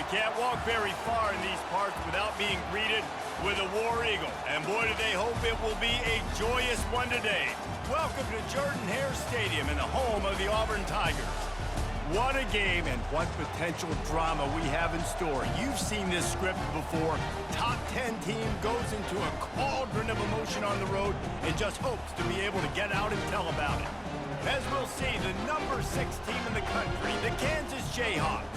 You can't walk very far in these parts without being greeted with a War Eagle. And boy, do they hope it will be a joyous one today. Welcome to Jordan-Hare Stadium and the home of the Auburn Tigers. What a game and what potential drama we have in store. You've seen this script before. Top 10 team goes into a cauldron of emotion on the road and just hopes to be able to get out and tell about it. As we'll see, the number 6 team in the country, the Kansas Jayhawks,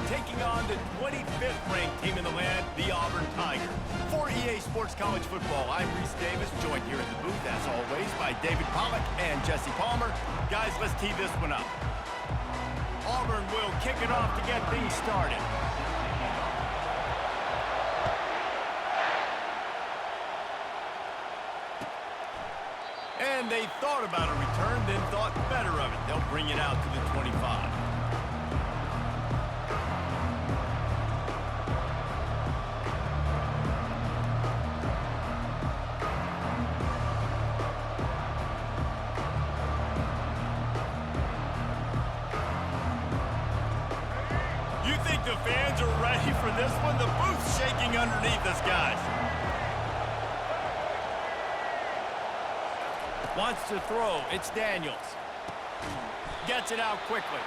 taking on the 25th ranked team in the land, the Auburn Tigers. For EA Sports College Football, I'm Reese Davis, joined here in the booth, as always, by David Pollack and Jesse Palmer. Guys, let's tee this one up. Auburn will kick it off to get things started. And they thought about a return, then thought better of it. They'll bring it out to the 25. You think the fans are ready for this one? The booth's shaking underneath us, guys. Wants to throw. It's Daniels. Gets it out quickly.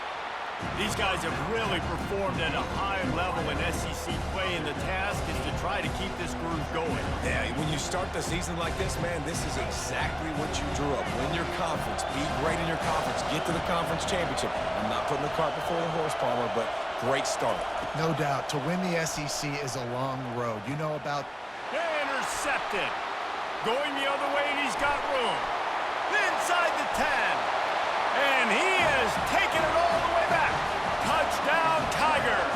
These guys have really performed at a high level in SEC play, and the task is to try to keep this groove going. Yeah, when you start the season like this, man, this is exactly what you drew up. Win your conference, be great in your conference, get to the conference championship. I'm not putting the cart before the horse, Palmer, but great start. No doubt. To win the SEC is a long road. You know about... Intercepted. Going the other way, and he's got room. Inside the 10. And he has taken it all the way back. Touchdown, Tigers.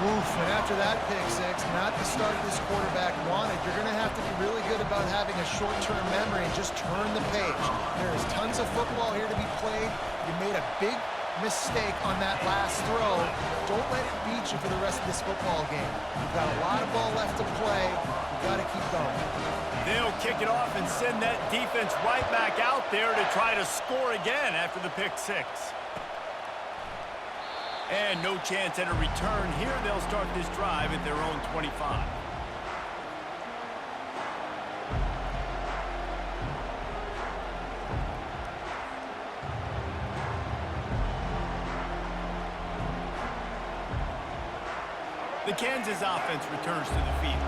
Oof, and after that pick six, not the start this quarterback wanted. You're going to have to be really good about having a short-term memory and just turn the page. There is tons of football here to be played. You made a big mistake on that last throw. Don't let it beat you for the rest of this football game. You've got a lot of ball left to play. You've got to keep going. They'll kick it off and send that defense right back out there to try to score again after the pick six. And no chance at a return here. They'll start this drive at their own 25. The Kansas offense returns to the field.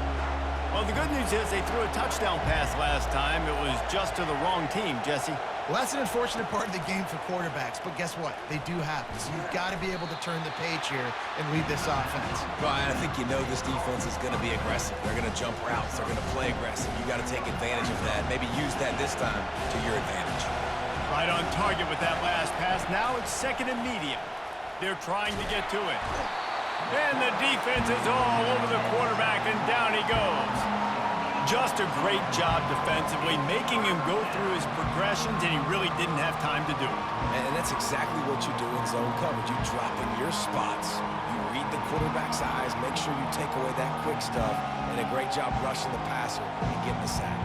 Well, the good news is they threw a touchdown pass last time. It was just to the wrong team, Jesse. Well, that's an unfortunate part of the game for quarterbacks, but guess what? They do happen. So you've got to be able to turn the page here and lead this offense. Ryan, I think you know this defense is going to be aggressive. They're going to jump routes. They're going to play aggressive. You got to take advantage of that. Maybe use that this time to your advantage. Right on target with that last pass. Now it's second and medium. They're trying to get to it. And the defense is all over the quarterback, and down he goes. Just a great job defensively, making him go through his progressions, and he really didn't have time to do it. And that's exactly what you do in zone coverage. You drop in your spots. You read the quarterback's eyes, make sure you take away that quick stuff, and a great job rushing the passer and getting the sack.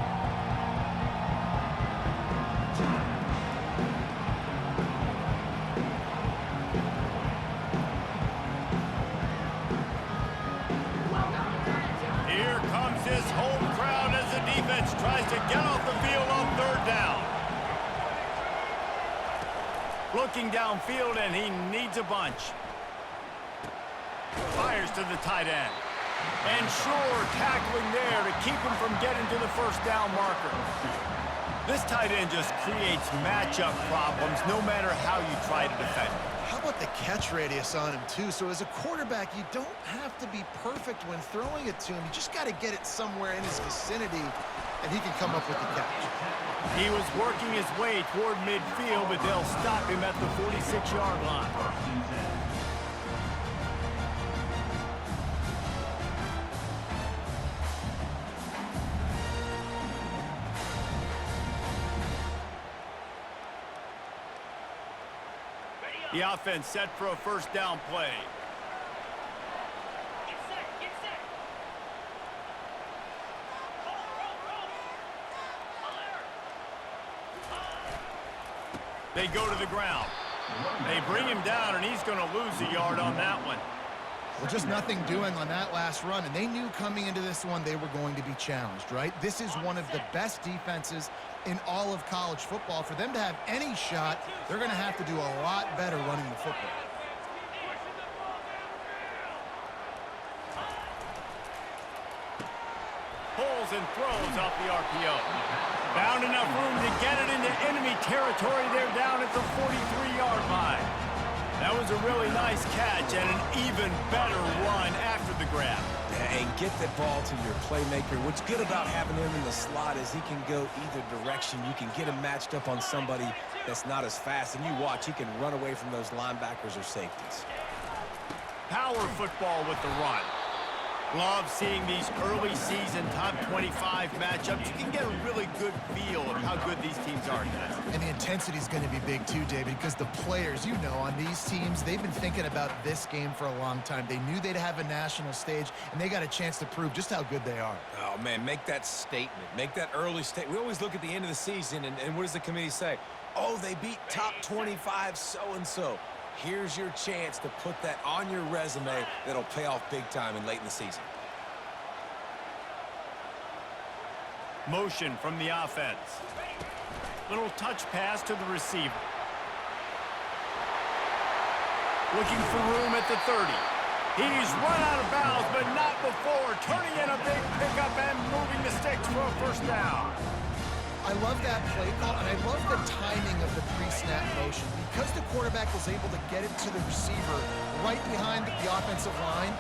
Tries to get off the field on third down. Looking downfield, and he needs a bunch. Fires to the tight end. And sure, tackling there to keep him from getting to the first down marker. This tight end just creates matchup problems no matter how you try to defend him. How about the catch radius on him, too? So as a quarterback, you don't have to be perfect when throwing it to him. You just got to get it somewhere in his vicinity, and he can come up with the catch. He was working his way toward midfield, but they'll stop him at the 46-yard line. The offense set for a first down play. Get set. They go to the ground. They bring him down, and he's going to lose a yard on that one. Well, just nothing doing on that last run, and they knew coming into this one they were going to be challenged, right? This is one of the best defenses in all of college football. For them to have any shot, they're going to have to do a lot better running the football. Pulls and throws off the RPO. Found enough room to get it into enemy territory. They're down at the 43-yard line. That was a really nice catch and an even better run after the grab. Yeah, and get the ball to your playmaker. What's good about having him in the slot is he can go either direction. You can get him matched up on somebody that's not as fast, and you watch, he can run away from those linebackers or safeties. Power football with the run. Love seeing these early season top 25 matchups. You can get a really good feel of how good these teams are, guys. And the intensity is going to be big too, David, because the players, you know, on these teams, they've been thinking about this game for a long time. They knew they'd have a national stage, and they got a chance to prove just how good they are. Oh, man, make that statement. Make that early statement. We always look at the end of the season, and what does the committee say? Oh, they beat top 25 so-and-so. Here's your chance to put that on your resume that'll pay off big time and late in the season. Motion from the offense. Little touch pass to the receiver. Looking for room at the 30. He's run out of bounds, but not before. Turning in a big pickup and moving the sticks for a first down. I love that play call, and I love the timing of the pre-snap motion. Because the quarterback was able to get it to the receiver right behind the offensive line,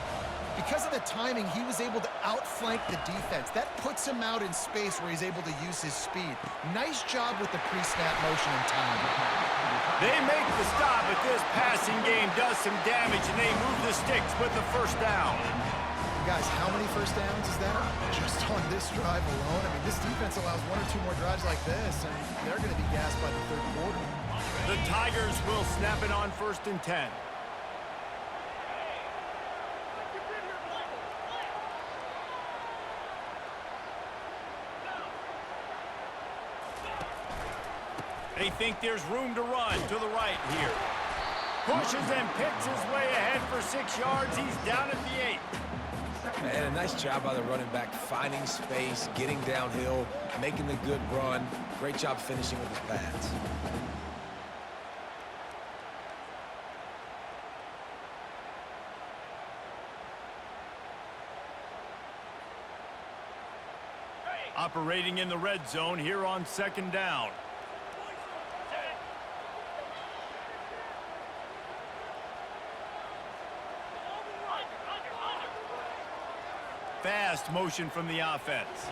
because of the timing, he was able to outflank the defense. That puts him out in space where he's able to use his speed. Nice job with the pre-snap motion and timing. They make the stop, but this passing game does some damage, and they move the sticks with the first down. Guys, how many first downs is that? Just on this drive alone. I mean, this defense allows one or two more drives like this, and they're going to be gassed by the third quarter. The Tigers will snap it on 1st and 10. They think there's room to run to the right here. Pushes and picks his way ahead for 6 yards. He's down at the 8. And a nice job by the running back, finding space, getting downhill, making the good run. Great job finishing with his pads. Operating in the red zone here on 2nd down. Fast motion from the offense.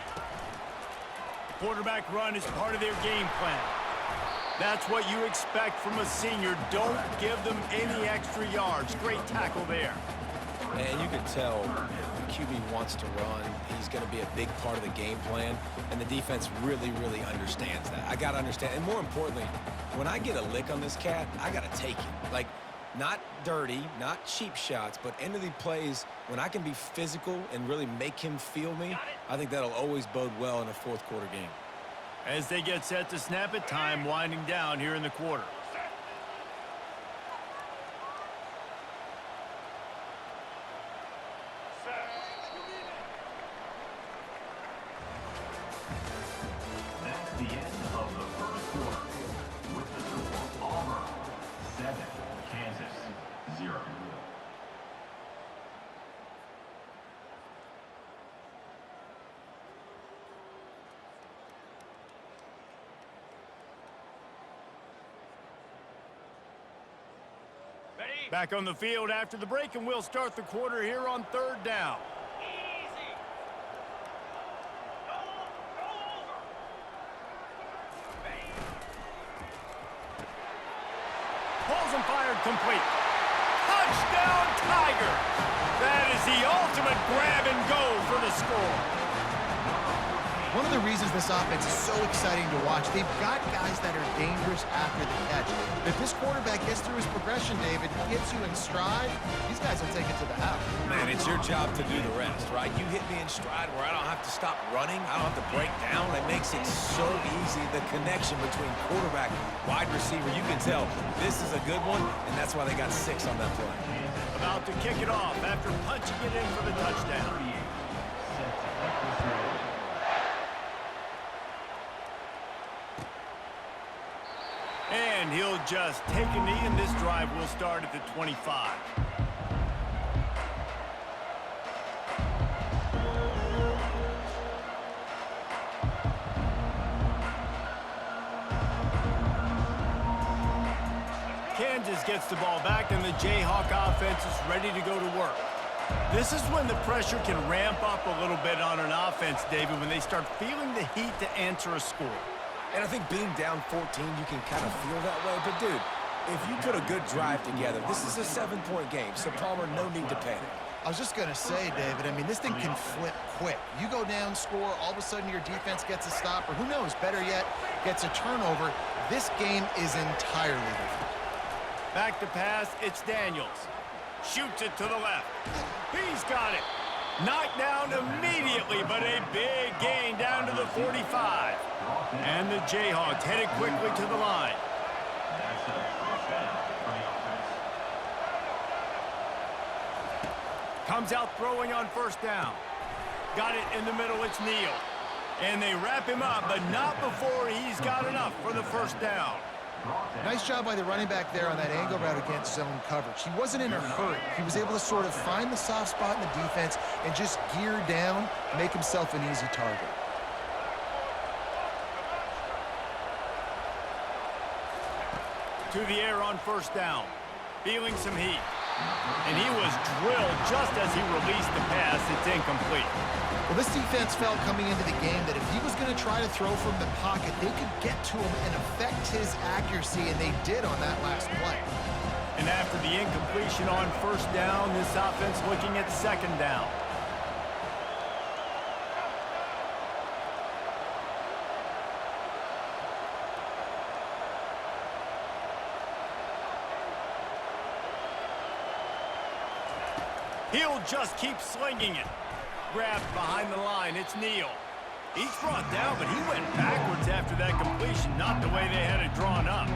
Quarterback run is part of their game plan. That's what you expect from a senior. Don't give them any extra yards. Great tackle there. And you can tell the QB wants to run. He's going to be a big part of the game plan, and the defense really, really understands that. I got to understand, and more importantly, when I get a lick on this cat, I got to take it. Like, not dirty, not cheap shots, but end of the plays, when I can be physical and really make him feel me, I think that'll always bode well in a fourth quarter game. As they get set to snap it, time winding down here in the quarter. That's the end of the first quarter. With the score, Auburn 7, Kansas 0. Back on the field after the break, and we'll start the quarter here on 3rd down. Pulls and fired complete. Touchdown, Tigers! That is the ultimate grab and go for the score. One of the reasons this offense is so exciting to watch, they've got guys that are dangerous after the catch. If this quarterback gets through his progression, David, he gets you in stride, these guys will take it to the house. Man, it's your job to do the rest, right? You hit me in stride where I don't have to stop running. I don't have to break down. It makes it so easy. The connection between quarterback, wide receiver, you can tell this is a good one, and that's why they got 6 on that play. About about to kick it off after punching it in for the touchdown. 38. Set to kick this one. And he'll just take a knee, and this drive will start at the 25. Kansas gets the ball back, and the Jayhawk offense is ready to go to work. This is when the pressure can ramp up a little bit on an offense, David, when they start feeling the heat to answer a score. And I think being down 14, you can kind of feel that way. But, dude, if you put a good drive together, this is a 7-point game, so Palmer, no need to panic. I was just going to say, David, I mean, this thing can flip quick. You go down, score, all of a sudden your defense gets a stop, or who knows, better yet, gets a turnover. This game is entirely different. Back to pass, it's Daniels. Shoots it to the left. He's got it. Knocked down immediately, but a big gain down to the 45. And the Jayhawks headed quickly to the line. That's a first down for the offense. Comes out throwing on first down. Got it in the middle, it's Neal. And they wrap him up, but not before he's got enough for the first down. Nice job by the running back there on that angle route against zone coverage. He wasn't in a hurry. He was able to sort of find the soft spot in the defense and just gear down, make himself an easy target. To the air on first down. Feeling some heat. And he was drilled just as he released the pass. It's incomplete. Well, this defense felt coming into the game that if he was going to try to throw from the pocket, they could get to him and affect his accuracy, and they did on that last play. And after the incompletion on first down, this offense looking at second down. He'll just keep slinging it. Grabbed behind the line, it's Neal. He's brought down, but he went backwards after that completion, not the way they had it drawn up.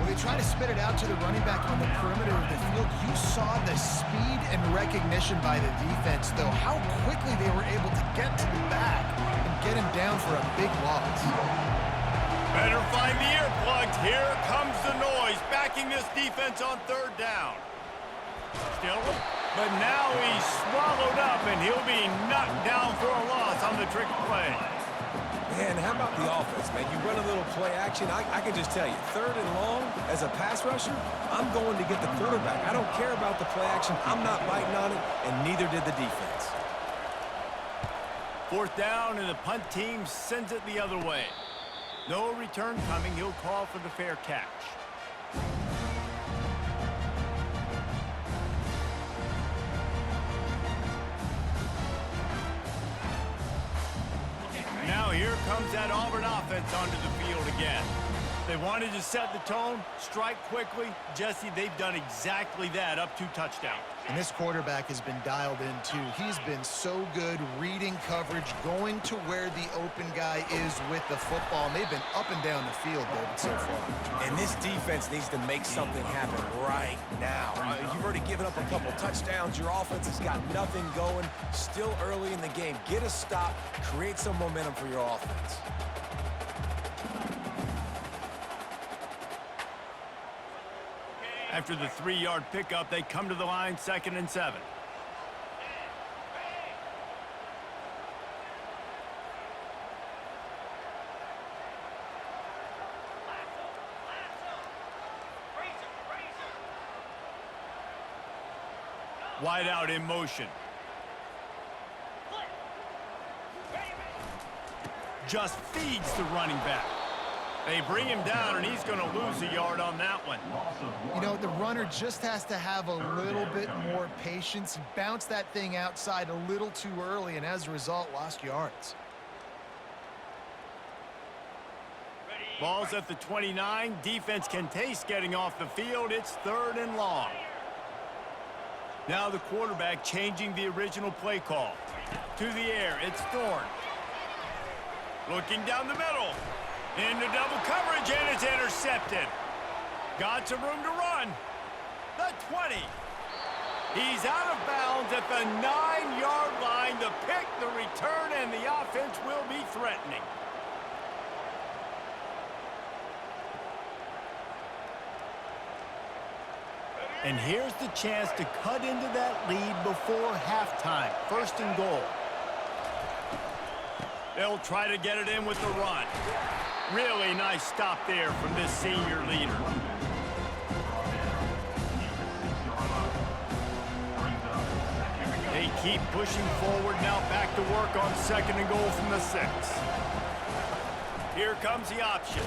When they try to spit it out to the running back on the perimeter of the field, you saw the speed and recognition by the defense, though, how quickly they were able to get to the back and get him down for a big loss. Better find the earplugs. Here comes the noise, backing this defense on third down. Still, but now he's swallowed up, and he'll be knocked down for a loss on the trick play. Man, how about the offense, man? You run a little play action. I can just tell you, third and long, as a pass rusher, I'm going to get the quarterback. I don't care about the play action. I'm not biting on it, and neither did the defense. Fourth down, and the punt team sends it the other way. No return coming. He'll call for the fair catch. Now here comes that Auburn offense onto the field again. They wanted to set the tone, strike quickly. Jesse, they've done exactly that, up 2 touchdowns. And this quarterback has been dialed in, too. He's been so good reading coverage, going to where the open guy is with the football. And they've been up and down the field, David, so far. And this defense needs to make something happen right now. You've already given up a couple touchdowns. Your offense has got nothing going. Still early in the game. Get a stop. Create some momentum for your offense. After the 3-yard pickup, they come to the line, 2nd and 7. Wide out in motion. Just feeds the running back. They bring him down, and he's going to lose a yard on that one. You know, the runner just has to have a little bit more patience. He bounced that thing outside a little too early, and as a result, lost yards. Ball's at the 29. Defense can taste getting off the field. It's 3rd and long. Now the quarterback changing the original play call. To the air, it's Thorne. Looking down the middle. Into double coverage, and it's intercepted. Got some room to run. The 20. He's out of bounds at the 9-yard line. The pick, the return, and the offense will be threatening. And here's the chance to cut into that lead before halftime. 1st and goal. They'll try to get it in with the run. Really nice stop there from this senior leader. They keep pushing forward now, back to work on 2nd and goal from the 6. Here comes the option.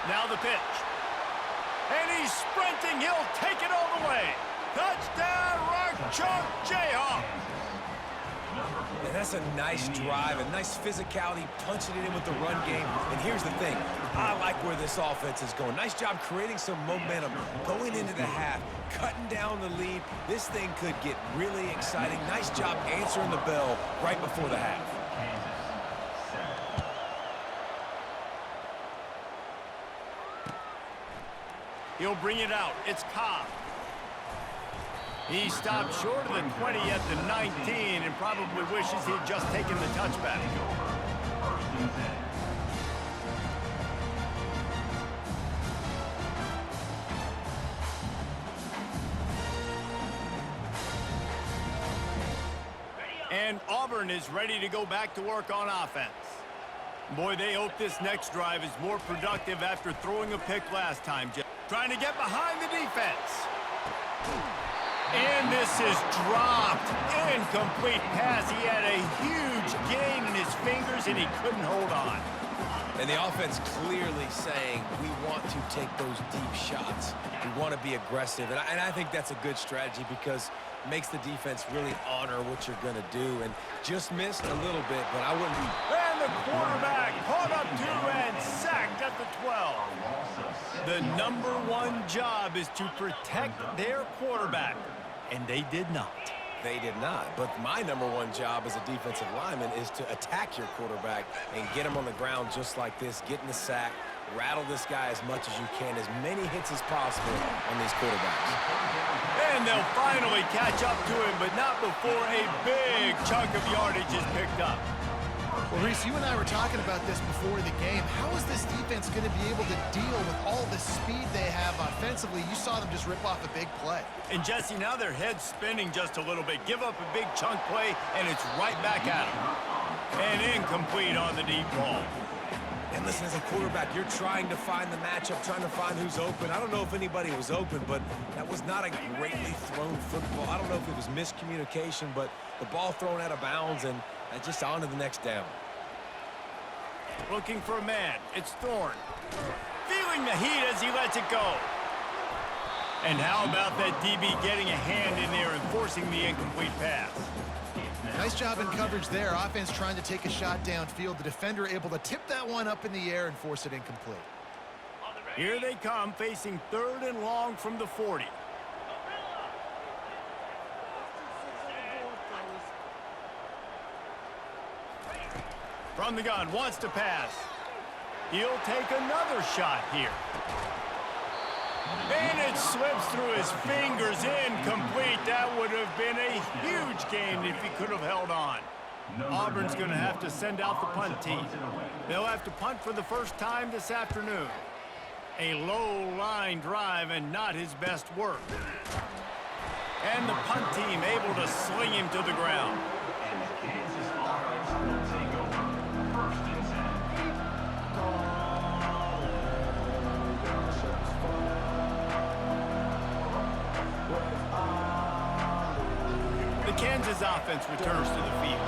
Now the pitch. And he's sprinting. He'll take it all the way. Touchdown, Rock Chalk Jayhawk. And that's a nice drive, a nice physicality, punching it in with the run game. And here's the thing. I like where this offense is going. Nice job creating some momentum, going into the half, cutting down the lead. This thing could get really exciting. Nice job answering the bell right before the half. He'll bring it out. It's Cobb. He stopped short of the 20 at the 19 and probably wishes he'd just taken the touchback. And Auburn is ready to go back to work on offense. Boy, they hope this next drive is more productive after throwing a pick last time. Trying to get behind the defense. And this is dropped. Incomplete pass. He had a huge gain in his fingers, and he couldn't hold on. And the offense clearly saying, we want to take those deep shots. We want to be aggressive. And I think that's a good strategy because it makes the defense really honor what you're going to do. And just missed a little bit, but I wouldn't be... And the quarterback caught up to and sacked at the 12. The #1 job is to protect their quarterback. And they did not. They did not. But my #1 job as a defensive lineman is to attack your quarterback and get him on the ground just like this, get in the sack, rattle this guy as much as you can, as many hits as possible on these quarterbacks. And they'll finally catch up to him, but not before a big chunk of yardage is picked up. Well, Reese, you and I were talking about this before the game. How is this defense going to be able to deal with all the speed they have offensively? You saw them just rip off a big play. And, Jesse, now their head's spinning just a little bit. Give up a big chunk play, and it's right back at them. And incomplete on the deep ball. And listen, as a quarterback, you're trying to find the matchup, trying to find who's open. I don't know if anybody was open, but that was not a greatly thrown football. I don't know if it was miscommunication, but the ball thrown out of bounds and just on to the next down. Looking for a man. It's Thorne. Feeling the heat as he lets it go. And how about that DB getting a hand in there and forcing the incomplete pass? Nice job in coverage there. Offense trying to take a shot downfield. The defender able to tip that one up in the air and force it incomplete. Here they come, facing 3rd and long from the 40. From the gun, wants to pass. He'll take another shot here. And it slips through his fingers, incomplete. That would have been a huge gain if he could have held on. Auburn's going to have to send out the punt team. They'll have to punt for the first time this afternoon. A low-line drive and not his best work. And the punt team able to sling him to the ground. Kansas offense returns to the field.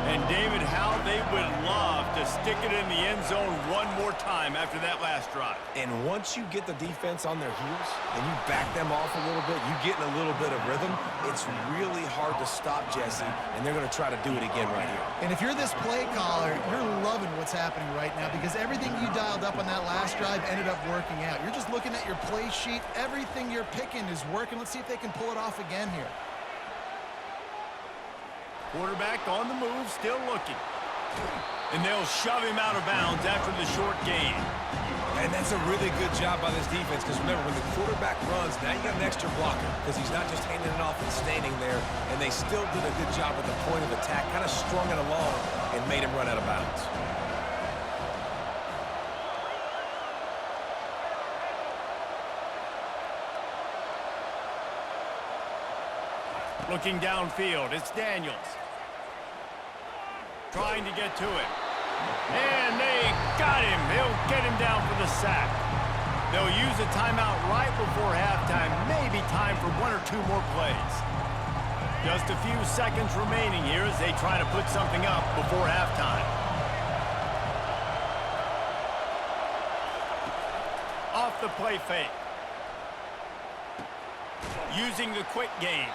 And David, how they would love to stick it in the end zone one more time after that last drive. And once you get the defense on their heels and you back them off a little bit, you get in a little bit of rhythm, it's really hard to stop, Jesse, and they're going to try to do it again right here. And if you're this play caller, you're loving what's happening right now because everything you dialed up on that last drive ended up working out. You're just looking at your play sheet. Everything you're picking is working. Let's see if they can pull it off again here. Quarterback on the move, still looking. And they'll shove him out of bounds after the short gain. And that's a really good job by this defense because remember, when the quarterback runs, now you got an extra blocker because he's not just handing it off and standing there, and they still did a good job at the point of attack, kind of strung it along and made him run out of bounds. Looking downfield, it's Daniels. Trying to get to it. And they got him. They'll get him down for the sack. They'll use a timeout right before halftime. Maybe time for one or two more plays. Just a few seconds remaining here as they try to put something up before halftime. Off the play fake. Using the quick game.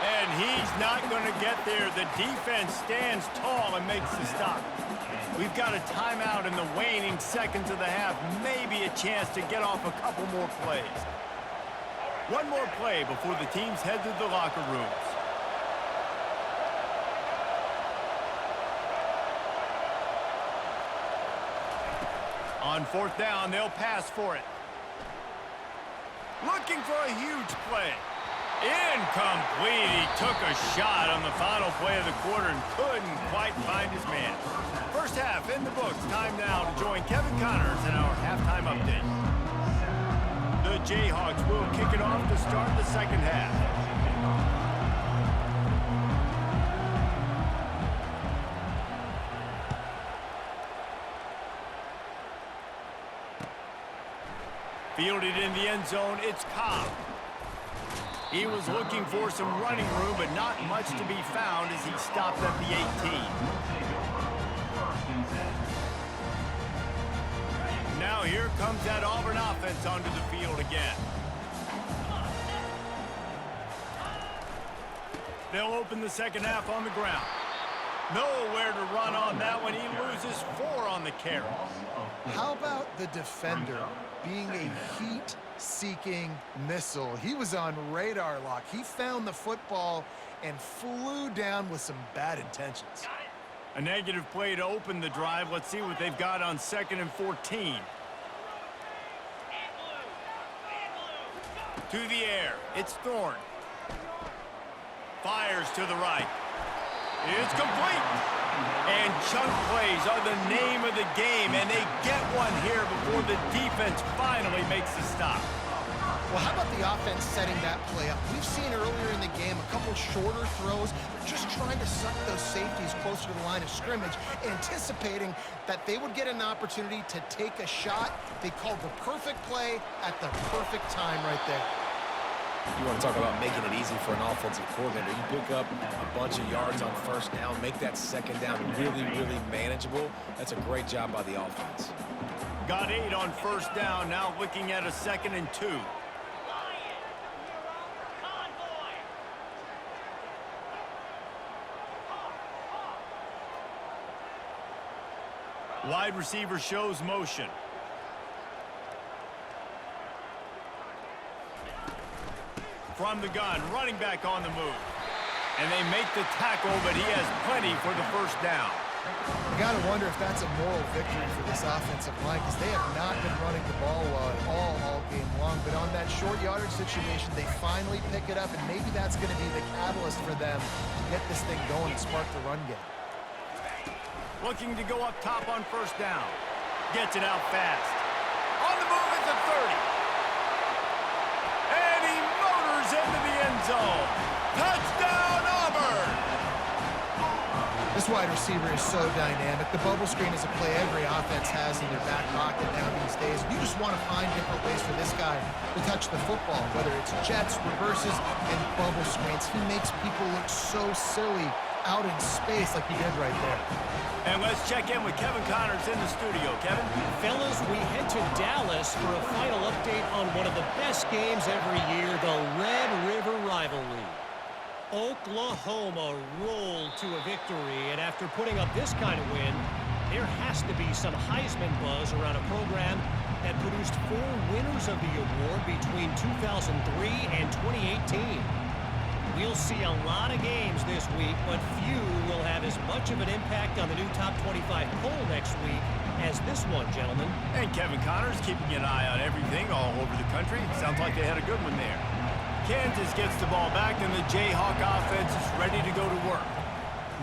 And he's not going to get there. The defense stands tall and makes the stop. We've got a timeout in the waning seconds of the half. Maybe a chance to get off a couple more plays. One more play before the teams head to the locker rooms. On fourth down, they'll pass for it. Looking for a huge play. Incomplete. He took a shot on the final play of the quarter and couldn't quite find his man. First half in the books. Time now to join Kevin Connors in our halftime update. The Jayhawks will kick it off to start the second half. Fielded in the end zone, it's Cobb. He was looking for some running room, but not much to be found as he stopped at the 18. Now here comes that Auburn offense onto the field again. They'll open the second half on the ground. Nowhere to run on that one. He loses 4 on the carry. How about the defender being a heat-seeking missile? He was on radar lock. He found the football and flew down with some bad intentions. A negative play to open the drive. Let's see what they've got on 2nd and 14. To the air. It's Thorne. Fires to the right. It's complete. And chunk plays are the name of the game, and they get one here before the defense finally makes the stop. Well, how about the offense setting that play up? We've seen earlier in the game a couple shorter throws, just trying to suck those safeties closer to the line of scrimmage, anticipating that they would get an opportunity to take a shot. They called the perfect play at the perfect time right there. You want to talk about making it easy for an offensive coordinator. You pick up a bunch of yards on first down, make that second down really, really manageable. That's a great job by the offense. Got 8 on first down, now looking at a 2nd and 2. Wide receiver shows motion. From the gun, running back on the move. And they make the tackle, but he has plenty for the first down. You got to wonder if that's a moral victory for this offensive line, because they have not been running the ball well at all game long. But on that short yardage situation, they finally pick it up, and maybe that's going to be the catalyst for them to get this thing going and spark the run game. Looking to go up top on first down. Gets it out fast. On the move at the 30. And he motors into the end zone. Touchdown, Auburn! This wide receiver is so dynamic. The bubble screen is a play every offense has in their back pocket now these days. You just want to find different ways for this guy to touch the football, whether it's jets, reverses, and bubble screens. He makes people look so silly out in space like he did right there. And let's check in with Kevin Connors in the studio. Kevin? Fellas, we head to Dallas for a final update on one of the best games every year, the Red River rivalry. Oklahoma rolled to a victory, and after putting up this kind of win, there has to be some Heisman buzz around a program that produced 4 winners of the award between 2003 and 2018. We'll see a lot of games this week, but few will have as much of an impact on the new top 25 poll next week as this one, gentlemen. And Kevin Connors keeping an eye on everything all over the country. Sounds like they had a good one there. Kansas gets the ball back, and the Jayhawk offense is ready to go to work.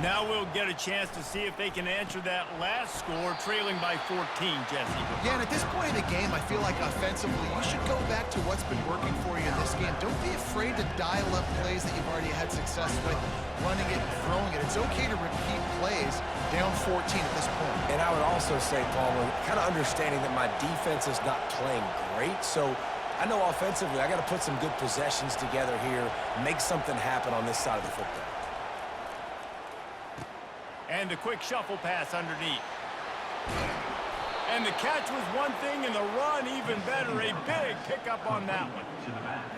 Now we'll get a chance to see if they can answer that last score, trailing by 14, Jesse. Yeah, and at this point in the game, I feel like offensively, you should go back to what's been working for you in this game. Don't be afraid to dial up plays that you've already had success with, running it and throwing it. It's okay to repeat plays down 14 at this point. And I would also say, Palmer, kind of understanding that my defense is not playing great, so I know offensively I got to put some good possessions together here, make something happen on this side of the football. And the quick shuffle pass underneath. And the catch was one thing, and the run even better. A big pickup on that one.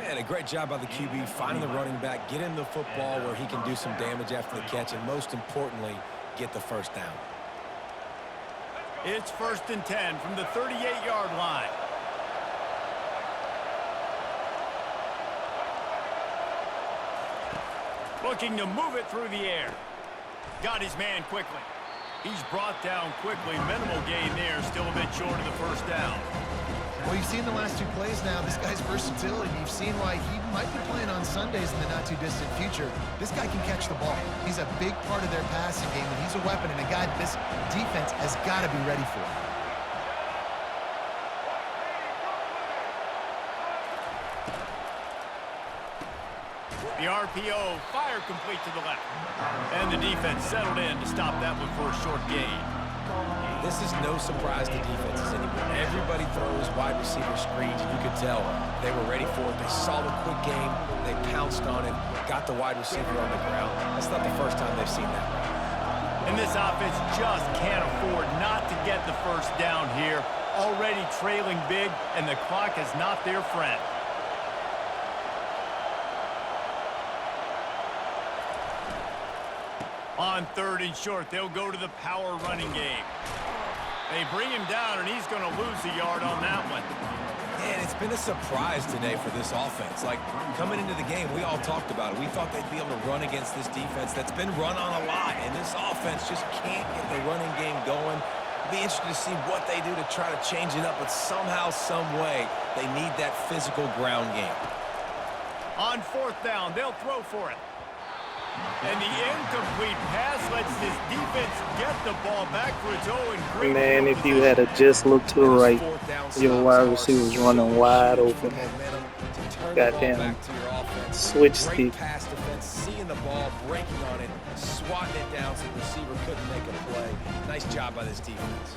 And a great job by the QB, finding the running back, get him the football where he can do some damage after the catch, and most importantly, get the first down. It's 1st and 10 from the 38-yard line. Looking to move it through the air. Got his man quickly. He's brought down quickly. Minimal gain there. Still a bit short of the first down. Well, you've seen the last two plays now. This guy's versatility. You've seen why he might be playing on Sundays in the not-too-distant future. This guy can catch the ball. He's a big part of their passing game, and he's a weapon and a guy this defense has got to be ready for. The RPO, fire complete to the left. And the defense settled in to stop that one for a short gain. This is no surprise to defenses anymore. Everybody throws wide receiver screens, and you could tell they were ready for it. They saw the quick game, they pounced on it, got the wide receiver on the ground. That's not the first time they've seen that. And this offense just can't afford not to get the first down here. Already trailing big, and the clock is not their friend. On 3rd and short, they'll go to the power running game. They bring him down, and he's going to lose a yard on that one. Man, it's been a surprise today for this offense. Like, coming into the game, we all talked about it. We thought they'd be able to run against this defense that's been run on a lot, and this offense just can't get the running game going. Be interested to see what they do to try to change it up, but somehow, some way, they need that physical ground game. On 4th down, they'll throw for it. And the incomplete pass lets this defense get the ball back for its own. Man, if you had to just look to the right, your wide receiver was running wide open. Goddamn switch stick. Seeing the ball, breaking on it, swatting it down so the receiver couldn't make a play. Nice job by this defense.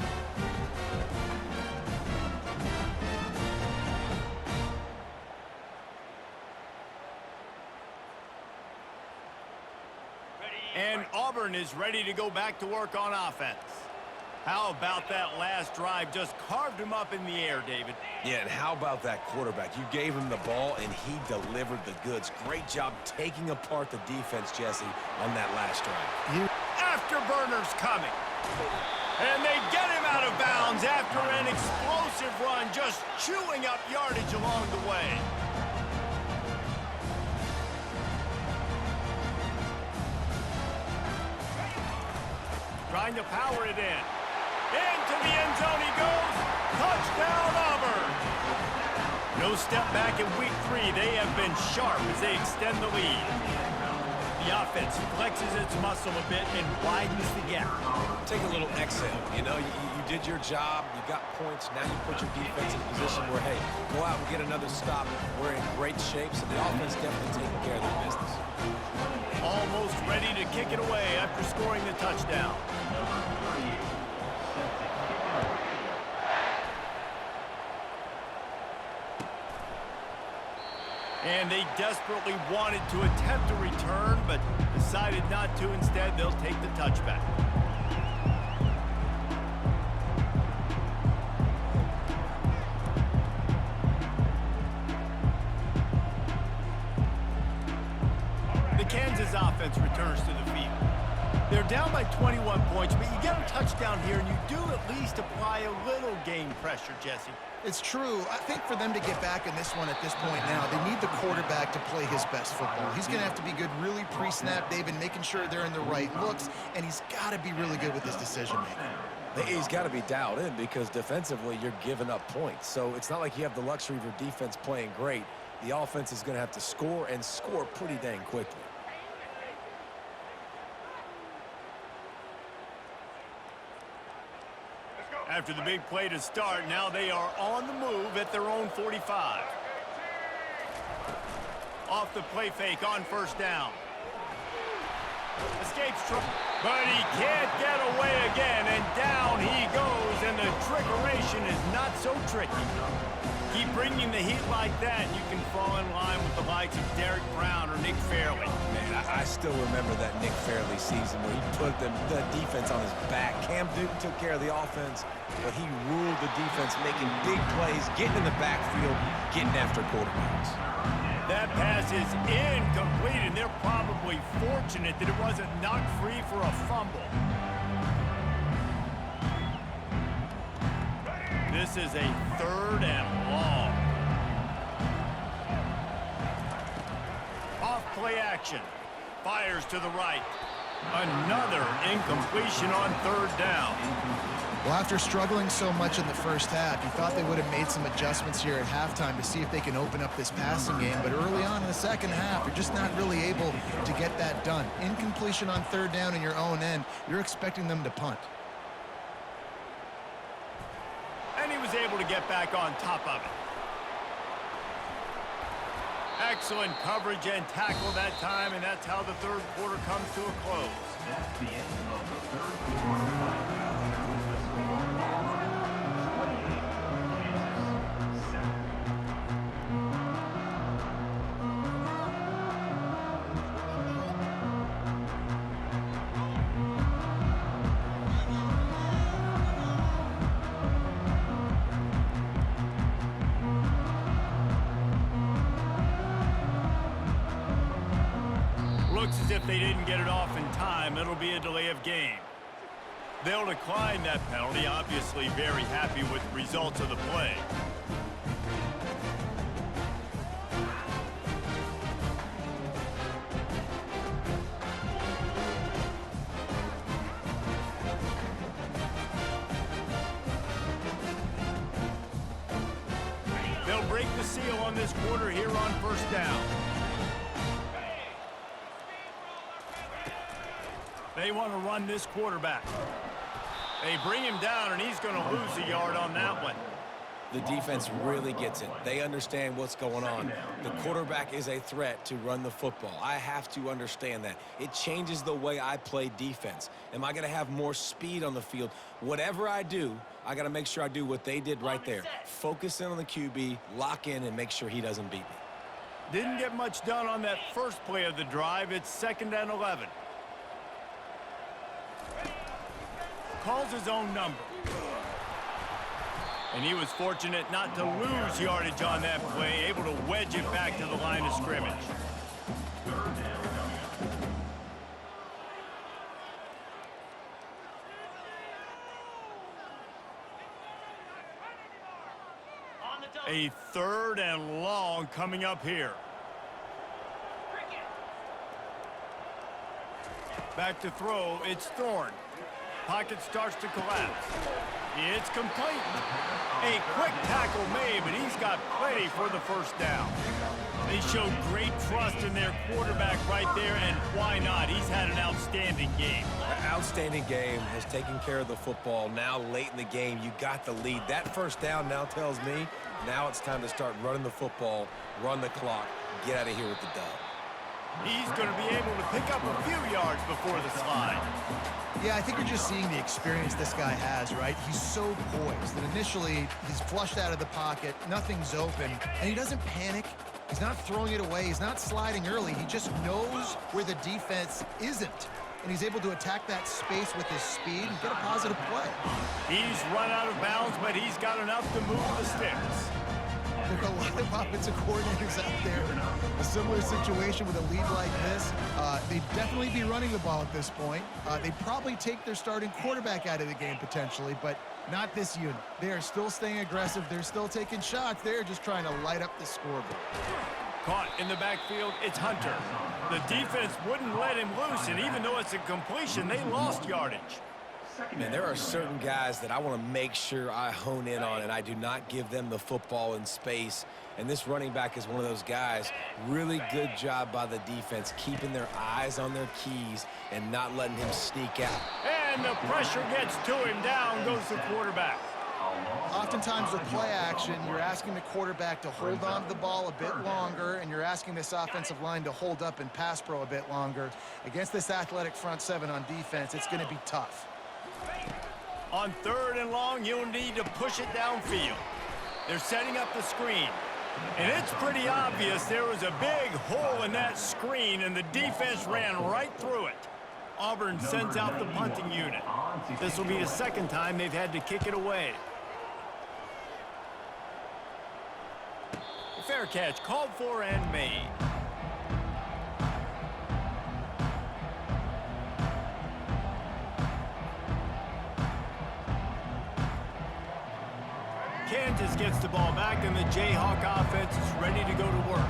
And Auburn is ready to go back to work on offense. How about that last drive? Just carved him up in the air, David. Yeah, and how about that quarterback? You gave him the ball, and he delivered the goods. Great job taking apart the defense, Jesse, on that last drive. Afterburners coming. And they get him out of bounds after an explosive run, just chewing up yardage along the way. Trying to power it in. Into the end zone he goes. Touchdown, Auburn. No step back in week 3. They have been sharp as they extend the lead. The offense flexes its muscle a bit and widens the gap. Take a little exhale. You know, you did your job. You got points. Now you put your defense in a position where, hey, go out and get another stop. We're in great shape, so the offense definitely taking care of their business. Almost ready to kick it away after scoring the touchdown. And they desperately wanted to attempt a return, but decided not to. Instead, they'll take the touchback. The Kansas offense returns to the field. They're down by 21 points, but you get a touchdown here, and you do at least apply a little game pressure, Jesse. It's true. I think for them to get back in this one at this point now, they need the quarterback to play his best football. He's going to have to be good really pre-snap, David, making sure they're in the right looks, and he's got to be really good with his decision-making. He's got to be dialed in because defensively you're giving up points. So it's not like you have the luxury of your defense playing great. The offense is going to have to score and score pretty dang quickly. After the big play to start, now they are on the move at their own 45. Off the play fake on first down. Escapes trouble, but he can't get away again, and down he goes, and the trickeration is not so tricky. Keep bringing the heat like that, and you can fall in line with the likes of Derek Brown or Nick Fairley. Man, I still remember that Nick Fairley season where he put the defense on his back. Cam Newton took care of the offense, but he ruled the defense, making big plays, getting in the backfield, getting after quarterbacks. That pass is incomplete, and they're probably fortunate that it wasn't knocked free for a fumble. This is a 3rd and long. Off play action. Fires to the right. Another incompletion on 3rd down. Well, after struggling so much in the first half, you thought they would have made some adjustments here at halftime to see if they can open up this passing game. But early on in the second half, you're just not really able to get that done. Incompletion on 3rd down in your own end, you're expecting them to punt. And he was able to get back on top of it. Excellent coverage and tackle that time, and that's how the 3rd quarter comes to a close. That's the end of the 3rd quarter. Looks as if they didn't get it off in time. It'll be a delay of game. They'll decline that penalty, obviously very happy with the results of the play. They'll break the seal on this quarter here on 1st down. They want to run this quarterback. They bring him down, and he's going to lose a yard on that one. The defense really gets it. They understand what's going on. The quarterback is a threat to run the football. I have to understand that. It changes the way I play defense. Am I going to have more speed on the field? Whatever I do, I got to make sure I do what they did right there. Focus in on the QB, lock in, and make sure he doesn't beat me. Didn't get much done on that first play of the drive. It's 2nd and 11. Calls his own number. And he was fortunate not to lose yardage on that play, able to wedge it back to the line of scrimmage. A 3rd and long coming up here. Back to throw, it's Thorne. Pocket starts to collapse. It's complete. A quick tackle made, but he's got plenty for the 1st down. They showed great trust in their quarterback right there, and why not? He's had an outstanding game. An outstanding game, has taken care of the football. Now late in the game, you got the lead. That 1st down now tells me now it's time to start running the football, run the clock, get out of here with the dub. He's going to be able to pick up a few yards before the slide. Yeah, I think you're just seeing the experience this guy has, right? He's so poised that initially he's flushed out of the pocket, nothing's open, and he doesn't panic. He's not throwing it away. He's not sliding early. He just knows where the defense isn't, and he's able to attack that space with his speed and get a positive play. He's run out of bounds, but he's got enough to move the sticks. There are a lot of offensive coordinators out there in a similar situation with a lead like this. They'd definitely be running the ball at this point. They'd probably take their starting quarterback out of the game potentially, but not this unit. They are still staying aggressive. They're still taking shots. They're just trying to light up the scoreboard. Caught in the backfield, it's Hunter. The defense wouldn't let him loose, and even though it's a completion, they lost yardage. Man, there are certain guys that I want to make sure I hone in on, and I do not give them the football in space. And this running back is one of those guys. Really good job by the defense, keeping their eyes on their keys and not letting him sneak out. And the pressure gets to him. Down goes the quarterback. Oftentimes with play action, you're asking the quarterback to hold on to the ball a bit longer, and you're asking this offensive line to hold up and pass pro a bit longer. Against this athletic front seven on defense, it's going to be tough. On 3rd and long, you'll need to push it downfield. They're setting up the screen. And it's pretty obvious there was a big hole in that screen, and the defense ran right through it. Auburn sends out the punting unit. This will be the second time they've had to kick it away. Fair catch called for and made. Kansas gets the ball back, and the Jayhawk offense is ready to go to work.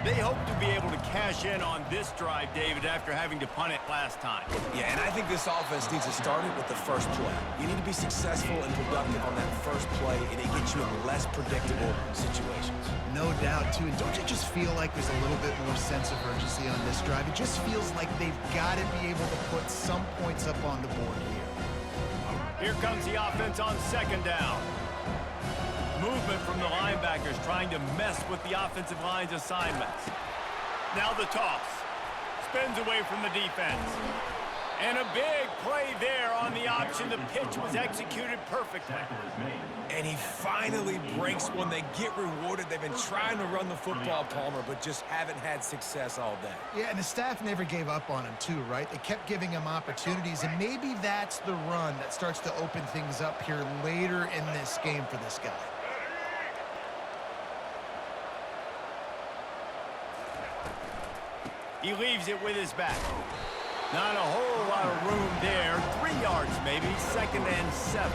They hope to be able to cash in on this drive, David, after having to punt it last time. Yeah, and I think this offense needs to start it with the first play. You need to be successful and productive on that first play, and it gets you in less predictable situations. No doubt, too. And don't you just feel like there's a little bit more sense of urgency on this drive? It just feels like they've got to be able to put some points up on the board here. Here comes the offense on 2nd down. Movement from the linebackers trying to mess with the offensive line's assignments. Now the toss. Spins away from the defense. And a big play there on the option. The pitch was executed perfectly. And he finally breaks one. They get rewarded. They've been trying to run the football, Palmer, but just haven't had success all day. Yeah, and the staff never gave up on him, too, right? They kept giving him opportunities, and maybe that's the run that starts to open things up here later in this game for this guy. He leaves it with his back. Not a whole lot of room there. 3 yards maybe, 2nd and 7.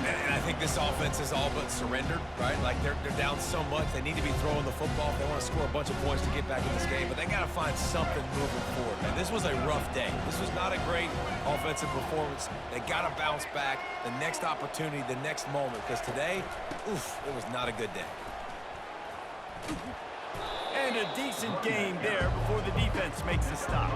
And I think this offense is all but surrendered, right? Like they're down so much, they need to be throwing the football if they want to score a bunch of points to get back in this game, but they got to find something moving forward, man. This was a rough day. This was not a great offensive performance. They got to bounce back the next opportunity, the next moment, because today, oof, it was not a good day. And a decent game there before the defense makes a stop.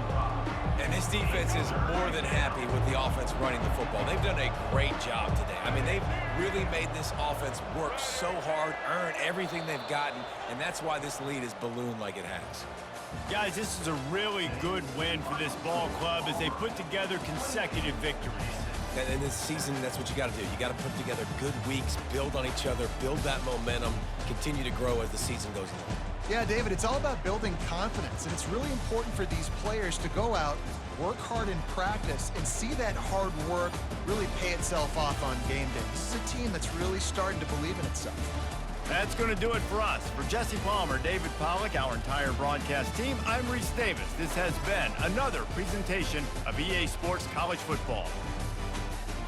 And this defense is more than happy with the offense running the football. They've done a great job today. I mean, they've really made this offense work so hard, earn everything they've gotten, and that's why this lead is ballooned like it has. Guys, this is a really good win for this ball club as they put together consecutive victories. And in this season, that's what you got to do. You got to put together good weeks, build on each other, build that momentum, continue to grow as the season goes along. Yeah, David, it's all about building confidence, and it's really important for these players to go out, work hard in practice, and see that hard work really pay itself off on game day. This is a team that's really starting to believe in itself. That's going to do it for us. For Jesse Palmer, David Pollack, our entire broadcast team, I'm Reese Davis. This has been another presentation of EA Sports College Football.